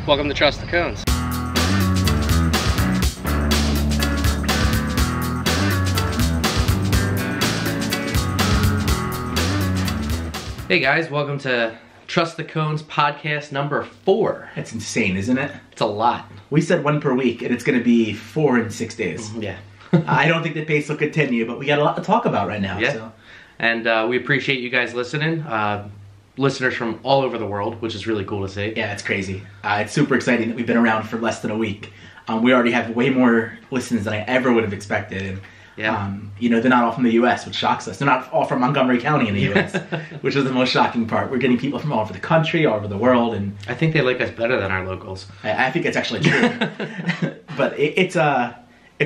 Welcome to Trust the Cones. Hey guys, welcome to Trust the Cones podcast number 4. That's insane, isn't it? It's a lot. We said 1 per week, and it's going to be 4 in 6 days. Yeah. I don't think the pace will continue, but we got a lot to talk about right now. Yeah. So. And we appreciate you guys listening. Listeners from all over the world, which is really cool to see. Yeah, it's crazy. It's super exciting that we've been around for less than a week. We already have way more listens than I ever would have expected. And, yeah. They're not all from the U.S., which shocks us. They're not all from Montgomery County in the U.S., which is the most shocking part. We're getting people from all over the country, all over the world. And I think they like us better than our locals. I think it's actually true. But it's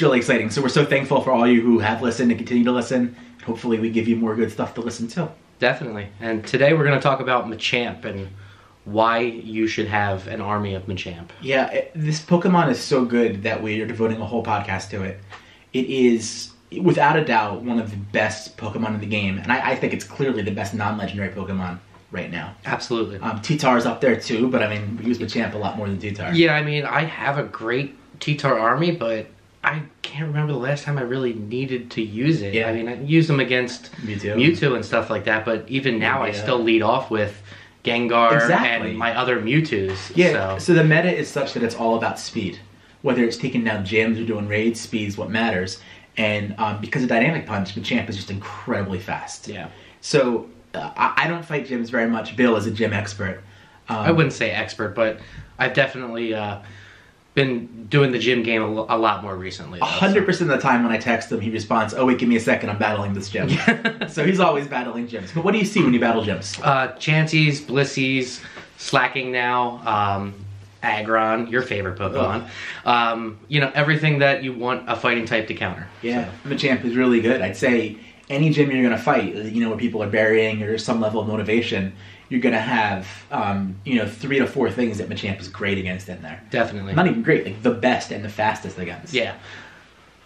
really exciting. So we're so thankful for all you who have listened and continue to listen. Hopefully we give you more good stuff to listen to. Definitely. And today we're going to talk about Machamp and why you should have an army of Machamp. Yeah, this Pokemon is so good that we are devoting a whole podcast to it. It is, without a doubt, one of the best Pokemon in the game. And I think it's clearly the best non-legendary Pokemon right now. Absolutely. T-Tar's up there too, but I mean, we use Machamp a lot more than T-Tar. Yeah, I mean, I have a great T-Tar army, but I can't remember the last time I really needed to use it. Yeah. I mean, I use them against Mewtwo and stuff like that, but even now I still lead off with Gengar and my other Mewtwo's. Yeah, so the meta is such that it's all about speed. Whether it's taking down gyms or doing raids, speed is what matters. And because of Dynamic Punch, Machamp is just incredibly fast. Yeah. So I don't fight gyms very much. Bill is a gym expert. I wouldn't say expert, but I've definitely been doing the gym game a lot more recently. 100% of the time when I text him, he responds, "Oh wait, give me a second, I'm battling this gym." So he's always battling gyms. But what do you see when you battle gyms? Chanseys, Blissies, Slacking now, Aggron, your favorite Pokemon. Everything that you want a fighting type to counter. Yeah, so. Machamp is really good. I'd say any gym you're going to fight, where people are burying or some level of motivation, you're going to have, 3 to 4 things that Machamp is great against in there. Definitely. Not even great, like the best and the fastest against. Yeah.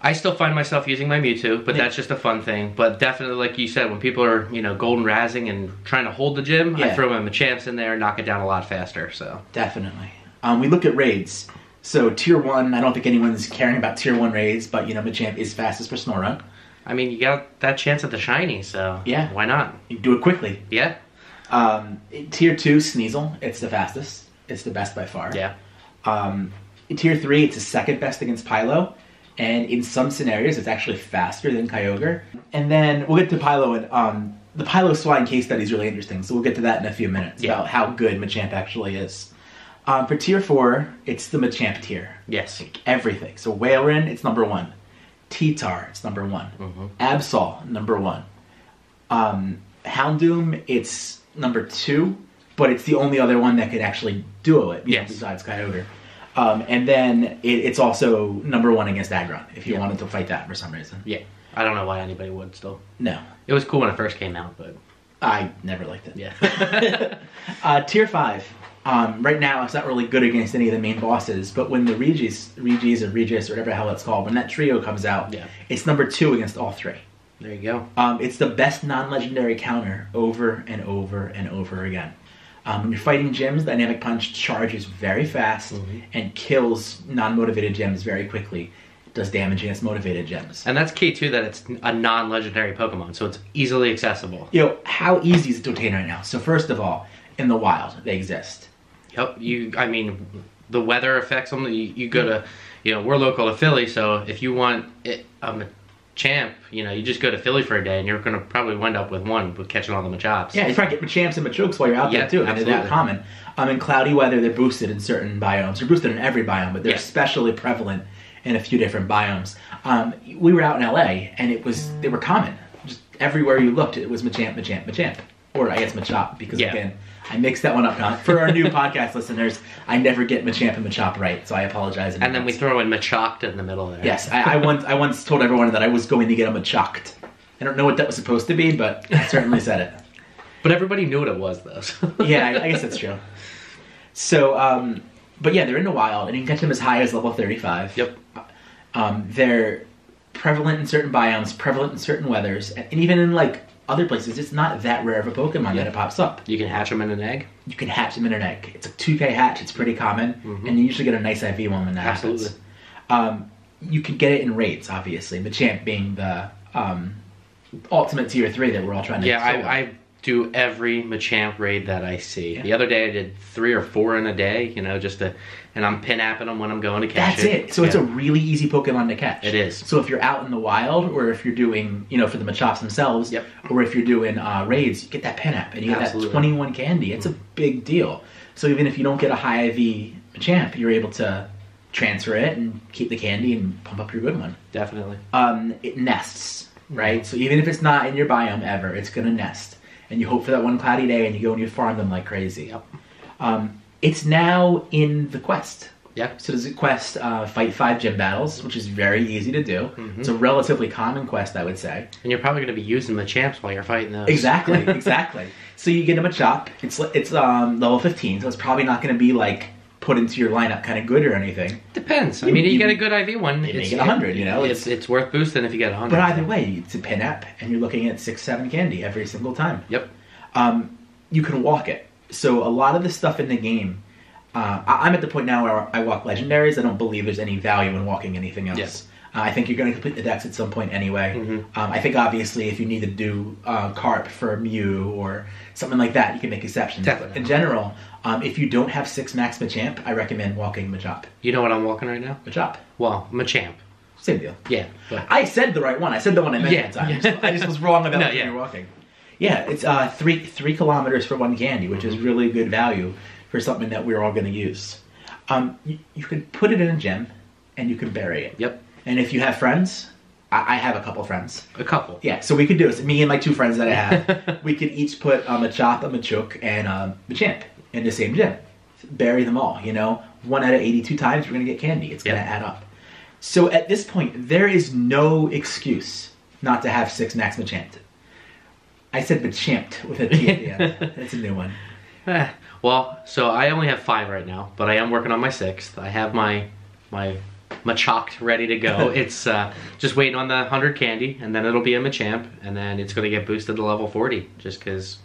I still find myself using my Mewtwo, but that's just a fun thing. But definitely, like you said, when people are, golden razzing and trying to hold the gym, I throw my Machamps in there and knock it down a lot faster, so. Definitely. We look at raids. So Tier 1, I don't think anyone's caring about Tier 1 raids, but, Machamp is fastest for Snorunt. I mean, you got that chance at the shiny, so yeah, why not? You do it quickly. Yeah. Tier 2, Sneasel. It's the fastest. It's the best by far. Yeah. Tier 3, it's the second best against Pylo. And in some scenarios, it's actually faster than Kyogre. And then we'll get to Pylo. And the Pylo Swine case study is really interesting. So we'll get to that in a few minutes about how good Machamp actually is. For Tier 4, it's the Machamp tier. Yes. Like everything. So Whalin, it's number 1. T-Tar, it's number 1. Mm-hmm. Absol, number 1. Houndoom, it's number 2, but it's the only other one that could actually duo it besides Kyogre. And then it's also number 1 against Aggron, if you wanted to fight that for some reason. Yeah. I don't know why anybody would still. No. It was cool when it first came out, but I never liked it. Yeah. Tier 5. Right now, it's not really good against any of the main bosses, but when the Regis or whatever the hell it's called, when that trio comes out, it's number 2 against all 3. There you go. It's the best non-legendary counter over and over and over again. When you're fighting gyms, Dynamic Punch charges very fast and kills non-motivated gyms very quickly. It does damage against motivated gyms. And that's key, too, that it's a non-legendary Pokemon, so it's easily accessible. How easy is it to obtain right now? So first of all, in the wild, they exist. Yep, the weather affects them. You go to, we're local to Philly, so if you want a Machamp, you just go to Philly for a day, and you're going to probably wind up with one with catching all the Machops. Yeah, you try to get Machamps and Machokes while you're out there too. They're that common. In cloudy weather, they're boosted in certain biomes. They're boosted in every biome, but they're especially prevalent in a few different biomes. We were out in LA, and they were common. Just everywhere you looked, it was Machamp, Machamp, Machamp. Or I guess Machop, because again, I mixed that one up. For our new podcast listeners, I never get Machamp and Machop right, so I apologize. And then we throw in Machocked in the middle there. Yes, I once told everyone that I was going to get a Machocked. I don't know what that was supposed to be, but I certainly said it. But everybody knew what it was, though. So. Yeah, I guess that's true. So, but yeah, they're in the wild, and you can catch them as high as level 35. Yep. They're prevalent in certain biomes, prevalent in certain weathers, and even in other places, it's not that rare of a Pokemon that it pops up. You can hatch them in an egg? You can hatch them in an egg. It's a 2K hatch. It's pretty common. And you usually get a nice IV one when that happens. You could get it in raids, obviously. Machamp being the ultimate tier 3 that we're all trying to I do every Machamp raid that I see. The other day I did 3 or 4 in a day, you know, and I'm pin-apping them when I'm going to catch That's it. So it's a really easy Pokemon to catch. It is. So if you're out in the wild, or if you're doing, you know, for the Machops themselves, or if you're doing raids, you get that pin-app, and you get that 21 candy. It's a big deal. So even if you don't get a high IV Machamp, you're able to transfer it and keep the candy and pump up your good one. Definitely. It nests, right? So even if it's not in your biome ever, it's going to nest. And you hope for that one cloudy day, and you go and you farm them like crazy. It's now in the quest. So there's a quest, fight 5 gym battles, which is very easy to do. It's a relatively common quest, I would say. And you're probably going to be using Machamps while you're fighting those. Exactly, exactly. So you get a Machop. It's level 15, so it's probably not going to be like put into your lineup kind of good or anything. Depends. I mean, you get a good IV one. You may get 100, you know. It's worth boosting if you get 100. But either way, it's a pin app, and you're looking at 6-7 candy every single time. You can walk it. So a lot of the stuff in the game, I'm at the point now where I walk legendaries. I don't believe there's any value in walking anything else. I think you're going to complete the decks at some point anyway. I think obviously if you need to do Carp for Mew or something like that, you can make exceptions. But in general, if you don't have 6 max Machamp, I recommend walking Machop. You know what I'm walking right now? Machop. Well, Machamp. Same deal. Yeah. But I said the right one. I said the one I meant at the time. I just was wrong about what you're walking. Yeah, it's 3 kilometers for 1 candy, which is really good value for something that we're all going to use. You can put it in a gem, and you can bury it. And if you have friends, I have a couple friends. A couple? Yeah, so we could do it. Me and my 2 friends that I have, we could each put a Machop, a Machoke, and a Machamp in the same gem. Bury them all, you know? 1 out of 82 times, we're going to get candy. It's going to add up. So at this point, there is no excuse not to have 6 max Machamp. I said Machamp with a T at the end. That's a new one. Well, so I only have 5 right now, but I am working on my 6th. I have my Machocked ready to go. It's just waiting on the 100 candy, and then it'll be a Machamp, and then it's going to get boosted to level 40, just because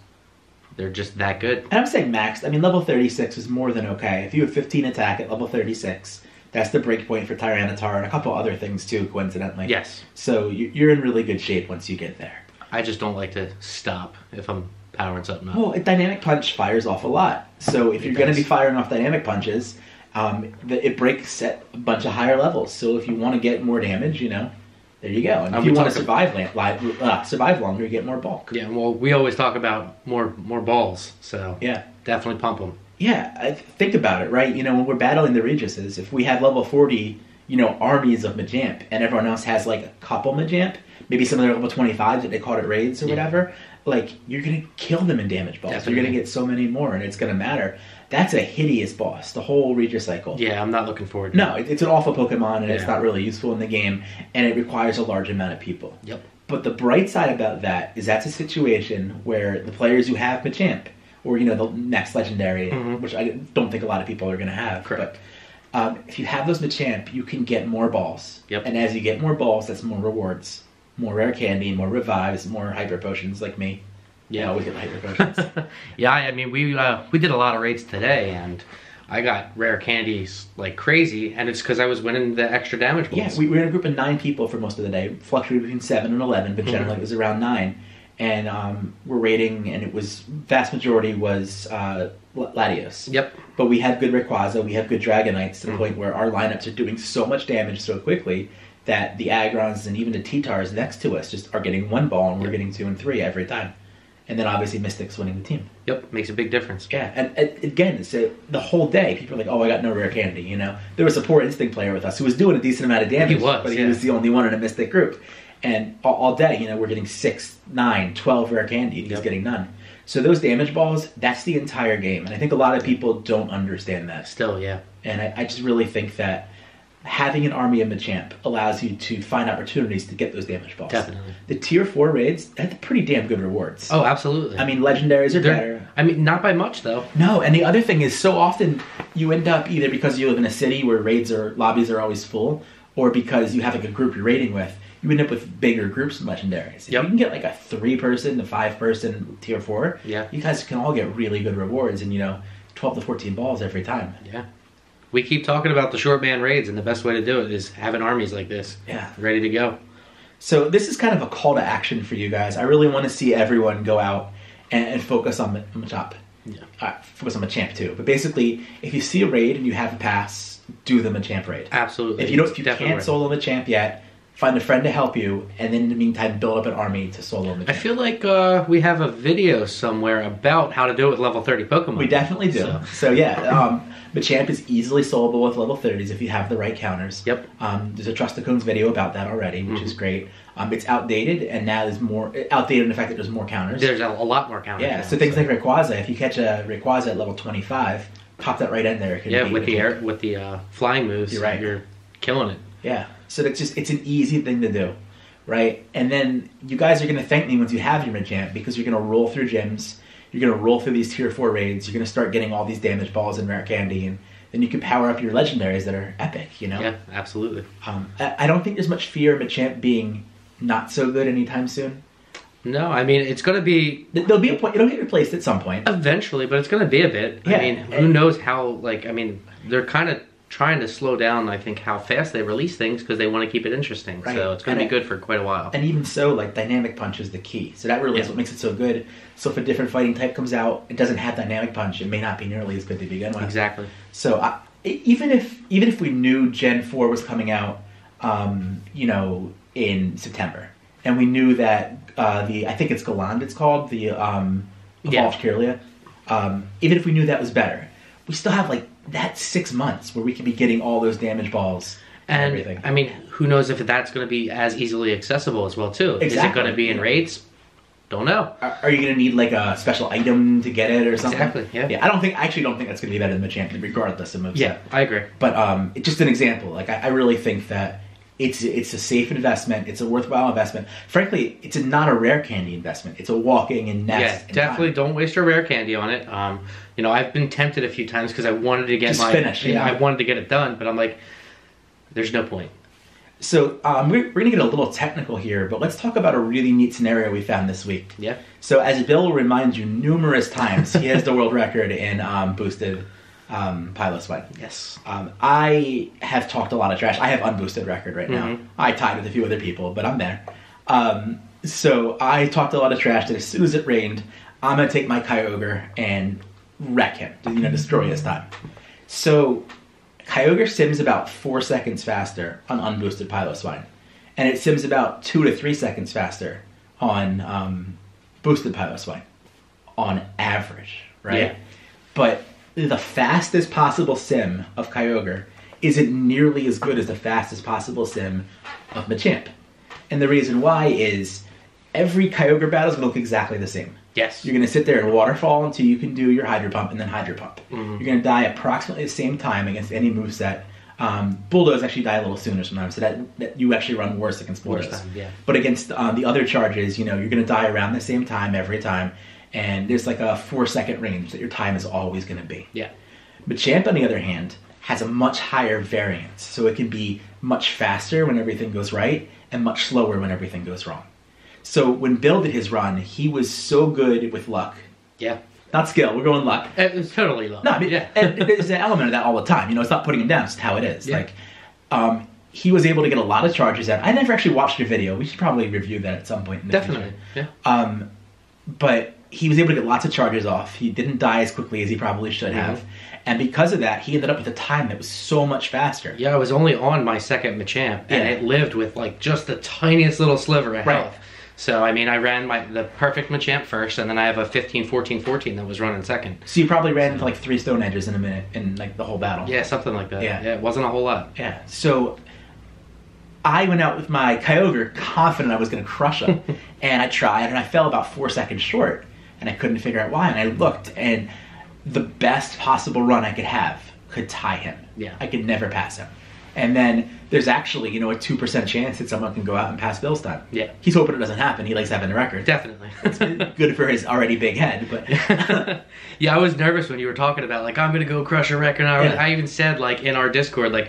they're just that good. And I'm saying maxed. I mean, level 36 is more than okay. If you have 15 attack at level 36, that's the break point for Tyranitar and a couple other things too, coincidentally. Yes. So you're in really good shape once you get there. I just don't like to stop if I'm powering something up. Well, a Dynamic Punch fires off a lot. So if you're going to be firing off Dynamic Punches, it breaks at a bunch of higher levels. So if you want to get more damage, you know, there you go. And if you want to survive longer, you get more bulk. Yeah, well, we always talk about more balls. So definitely pump them. Yeah, think about it, right? You know, when we're battling the Regises, if we have level 40, you know, armies of Machamp, and everyone else has like a couple Machamp, maybe some of their level 25s that they called it raids or whatever, like, you're going to kill them in damage balls. Definitely. You're going to get so many more, and it's going to matter. That's a hideous boss, the whole Regicycle. Yeah, I'm not looking forward to it. No, it's an awful Pokemon, and it's not really useful in the game, and it requires a large amount of people. But the bright side about that is that's a situation where the players who have Machamp, or, you know, the next legendary, which I don't think a lot of people are going to have. Correct. But if you have those Machamp, you can get more balls. And as you get more balls, that's more rewards. More rare candy, more revives, more hyper potions like me. Yeah, we get hyper potions. Yeah, I mean, we did a lot of raids today, and I got rare candies like crazy, and it's because I was winning the extra damage balls. Yeah, we were in a group of 9 people for most of the day, fluctuated between 7 and 11, but generally it was around 9. And we're raiding, and it was, vast majority was Latios. But we had good Rayquaza, we have good Dragonites, to the point where our lineups are doing so much damage so quickly that the Agrons and even the T-Tars next to us just are getting 1 ball, and we're getting 2 and 3 every time. And then obviously Mystic's winning the team. Makes a big difference. Yeah, and again, so the whole day, people are like, oh, I got no rare candy, you know? There was a poor Instinct player with us who was doing a decent amount of damage, but he was the only one in a Mystic group. And all day, you know, we're getting 6, 9, 12 rare candy, and he's getting none. So those damage balls, that's the entire game. And I think a lot of people don't understand that. Still, yeah. And I just really think that having an army of Machamp allows you to find opportunities to get those damage balls. Definitely. The tier 4 raids, that's pretty damn good rewards. Oh, absolutely. I mean, legendaries are better. I mean, not by much, though. No, and the other thing is, so often you end up either because you live in a city where raids or lobbies are always full, or because you have like a group you're raiding with, you end up with bigger groups of legendaries. If you can get like a 3-person to 5-person tier 4, you guys can all get really good rewards and, 12 to 14 balls every time. Yeah. We keep talking about the short man raids, and the best way to do it is having armies like this. Yeah. Ready to go. So this is kind of a call to action for you guys. I really want to see everyone go out and focus on Machamp. Yeah. Focus on Machamp too. But basically, if you see a raid and you have a pass, do the Machamp raid. Absolutely. If you can't solo Machamp yet, find a friend to help you, and then in the meantime, build up an army to solo Machamp. I feel like we have a video somewhere about how to do it with level 30 Pokemon. We definitely do. So yeah, Machamp is easily soloable with level 30s if you have the right counters. Yep. There's a Trustacoons video about that already, which is great. It's outdated, and now there's more outdated in the fact that there's more counters. There's a lot more counters. Yeah, so things like Rayquaza, if you catch a Rayquaza at level 25, pop that right in there. With the flying moves, you're killing it. Yeah, so it's an easy thing to do, right? And then you guys are going to thank me once you have your Machamp, because you're going to roll through gyms, you're going to roll through these tier 4 raids, you're going to start getting all these damage balls and rare candy, and then you can power up your legendaries that are epic, Yeah, absolutely. I don't think there's much fear of Machamp being not so good anytime soon. No, I mean, it's going to be... There'll be a point, it'll get replaced at some point. Eventually, but it's going to be a bit. Yeah, I mean, who knows how, they're kind of trying to slow down, I think, how fast they release things because they want to keep it interesting. Right. So it's going to be good for quite a while. And even so, Dynamic Punch is the key. So that really is what makes it so good. So if a different fighting type comes out, it doesn't have Dynamic Punch, it may not be nearly as good to begin with. Exactly. So even if we knew Gen 4 was coming out, in September, and we knew that I think it's Galand, it's called, the Evolved Kirlia, even if we knew that was better, we still have that 6 months where we could be getting all those damage balls and everything. I mean, who knows if that's going to be as easily accessible as well too. Exactly. Is it going to be in raids? Don't know. Are you going to need a special item to get it or something? Exactly, yeah. Yeah, I actually don't think that's going to be better than Machamp regardless of moveset. Yeah, I agree. But it's just an example. I really think that it's a safe investment. It's a worthwhile investment. Frankly, it's not a rare candy investment. It's a walking and nest. Yeah, definitely don't waste your rare candy on it. I've been tempted a few times because I wanted to get I wanted to get it done, but I'm like, there's no point. So we're going to get a little technical here, but let's talk about a really neat scenario we found this week. Yeah. So as Bill will remind you numerous times, he has the world record in boosted Piloswine. Yes. I have talked a lot of trash. I have unboosted record right now. I tied with a few other people, but I'm there. So I talked a lot of trash that as soon as it rained, I'm going to take my Kyogre and wreck him, destroy his time. So Kyogre sims about 4 seconds faster on unboosted Piloswine, and it sims about 2 to 3 seconds faster on boosted Piloswine, on average, right? Yeah. But the fastest possible sim of Kyogre isn't nearly as good as the fastest possible sim of Machamp. And the reason why is every Kyogre battle is going to look exactly the same. Yes. You're going to sit there and waterfall until you can do your Hydro Pump and then Hydro Pump. You're going to die approximately the same time against any moveset. Bulldoze actually die a little sooner sometimes, so that you actually run worse against Bulldoze. But against the other charges, you're going to die around the same time every time. And there's a 4 second range that your time is always going to be. Yeah. Machamp, on the other hand, has a much higher variance. So it can be much faster when everything goes right and much slower when everything goes wrong. So when Bill did his run, he was so good with luck. Yeah. Not skill, we're going luck. It was totally luck. No, I mean, there's an element of that all the time. It's not putting him down, it's how it is. Yeah. He was able to get a lot of charges out. I never actually watched your video. We should probably review that at some point in the future. Yeah. But he was able to get lots of charges off. He didn't die as quickly as he probably should have. And because of that, he ended up with a time that was so much faster. Yeah, I was only on my second Machamp, and it lived with just the tiniest little sliver of health. So, I mean, I ran the perfect Machamp first, and then I have a 15, 14, 14 that was running second. So you probably ran into 3 Stone Edges in a minute in the whole battle. Yeah, something like that. Yeah, it wasn't a whole lot. Yeah, so I went out with my Kyogre confident I was going to crush him. And I tried, and I fell about 4 seconds short. And I couldn't figure out why. And I looked, and the best possible run I could have could tie him. Yeah. I could never pass him. And then there's actually, a 2% chance that someone can go out and pass Bill's time. Yeah. He's hoping it doesn't happen. He likes having the record. Definitely. It's good for his already big head. But yeah, I was nervous when you were talking about, I'm going to go crush a record. I even said, in our Discord,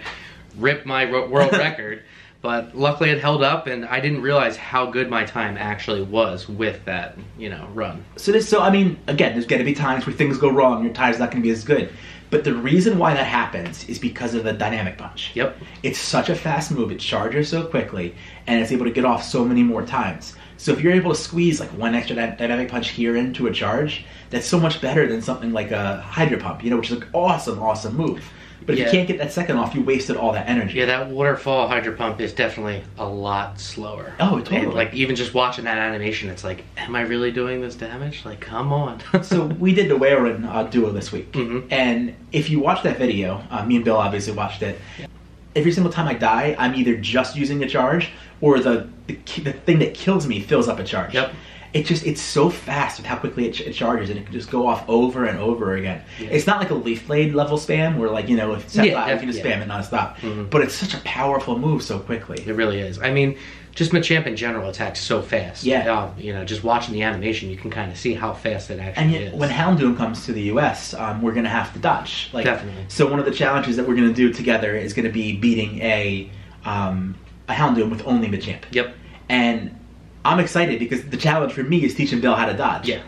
rip my world record. but luckily it held up, and I didn't realize how good my time actually was with that, you know, run. So I mean, again, there's going to be times where things go wrong, your time's not going to be as good. But the reason why that happens is because of the dynamic punch. Yep. It's such a fast move, it charges so quickly, and it's able to get off so many more times. So if you're able to squeeze like one extra dynamic punch here into a charge, that's so much better than something like a Hydro Pump, you know, which is an awesome move. But if you can't get that second off, you wasted all that energy. Yeah, that waterfall Hydro Pump is definitely a lot slower. Oh, totally. And like even just watching that animation, it's like, am I really doing this damage? Like, come on. So we did the Wailord duo this week. And if you watch that video, me and Bill obviously watched it. Yeah. Every single time I die, I'm either just using a charge or the thing that kills me fills up a charge. Yep. It's so fast with how quickly it charges, and it can just go off over and over again. Yeah. It's not like a Leaf Blade level spam where, like, you know, if set 5 you can just spam it nonstop. But it's such a powerful move so quickly. It really is. I mean, just Machamp in general attacks so fast. Yeah. You know, just watching the animation, you can kind of see how fast it actually is. And yet, when Houndoom comes to the US, we're going to have to dodge. Like, definitely. So one of the challenges that we're going to do together is going to be beating a Houndoom with only Machamp. Yep. And I'm excited because the challenge for me is teaching Bill how to dodge. Yeah.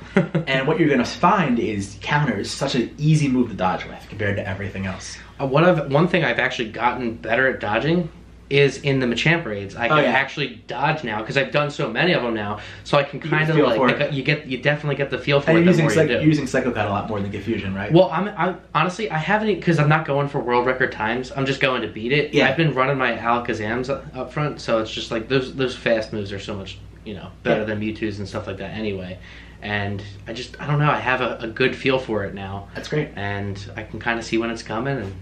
And what you're going to find is counter is such an easy move to dodge with compared to everything else. One thing I've actually gotten better at dodging is in the Machamp raids. I can actually dodge now because I've done so many of them now, so I can kind of like you definitely get the feel for it. You're using Psycho Cut a lot more than Confusion, right? Well, I'm honestly I haven't, because I'm not going for world record times. I'm just going to beat it. Yeah. I've been running my Alakazams up front, so it's just like those fast moves are so much, you know, better than Mewtwo's and stuff like that anyway. And I don't know, I have a good feel for it now. That's great. And I can kind of see when it's coming and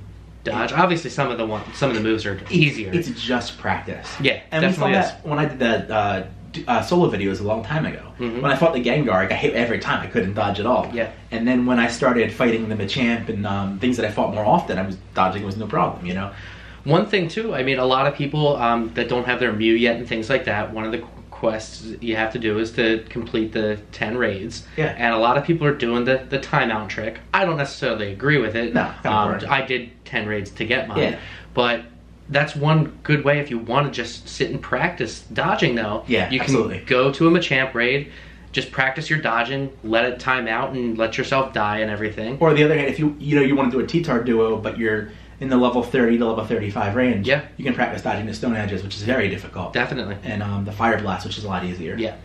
dodge. Obviously, some of the moves are easier. It's just practice. Yeah, and definitely we saw that when I did the solo videos a long time ago. When I fought the Gengar, I got hit every time. I couldn't dodge at all. Yeah. And then when I started fighting the Machamp and things that I fought more often, I was dodging was no problem. You know. One thing too, I mean, a lot of people that don't have their Mew yet and things like that, one of the quests you have to do is to complete the 10 raids. Yeah. And a lot of people are doing the timeout trick. I don't necessarily agree with it. No. I did 10 raids to get mine. Yeah. But that's one good way if you want to just sit and practice dodging, though. Yeah, you can go to a Machamp raid, just practice your dodging, let it time out, and let yourself die and everything. Or on the other hand, if you want to do a T-Tar duo, but you're in the level 30 to level 35 range, yeah, you can practice dodging the Stone Edges, which is very difficult. Definitely. And the Fire Blast, which is a lot easier. Yeah.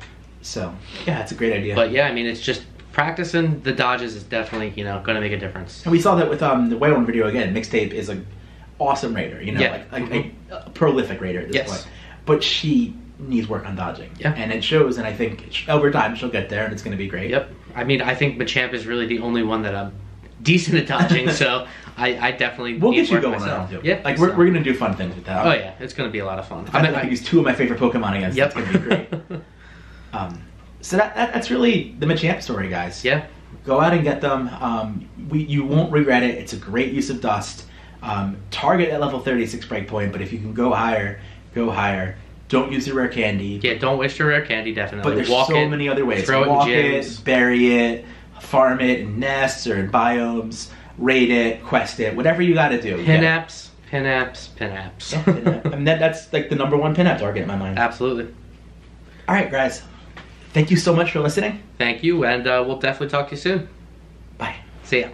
So, yeah, it's a great idea. But yeah, I mean, it's just practicing the dodges is definitely, you know, going to make a difference. And we saw that with the Wailord video again. Mixtape is an awesome raider, you know, like a prolific raider at this point. But she needs work on dodging. Yeah. And it shows, and I think over time she'll get there and it's going to be great. Yep. I mean, I think Machamp is really the only one that I'm decent at dodging, so I definitely we'll get you going on. Yeah, like we're going to do fun things with that. Oh yeah, it's going to be a lot of fun. I use two of my favorite Pokemon against. Yep. It's going to be great. So that's really the Machamp story, guys. Yeah. Go out and get them. You won't regret it. It's a great use of dust. Target at level 36 breakpoint, but if you can go higher, go higher. Don't use the rare candy. Yeah, don't waste your rare candy, definitely. But there's so many other ways. Walk it, bury it, farm it in nests or in biomes, raid it, quest it, whatever you got to do. Pin apps. Yeah, I mean, that's like the #1 pin app target in my mind. Absolutely. All right, guys. Thank you so much for listening. Thank you, and we'll definitely talk to you soon. Bye. See ya.